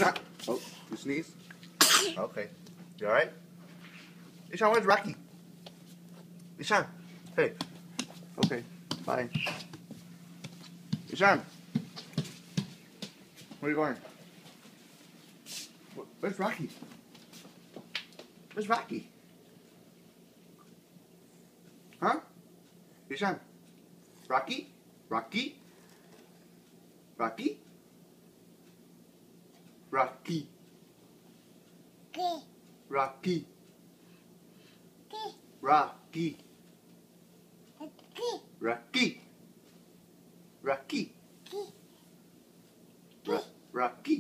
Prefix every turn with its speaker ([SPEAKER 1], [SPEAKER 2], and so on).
[SPEAKER 1] Oh, you sneeze? Okay. You alright? Ishan, where's Rocky? Ishan, hey. Okay, bye. Ishan, where are you going? Where's Rocky? Where's Rocky? Huh? Ishan? Rocky? Rocky? Rocky? Rocky? Rocky? Rocky? Rocky? Rocky? Rocky?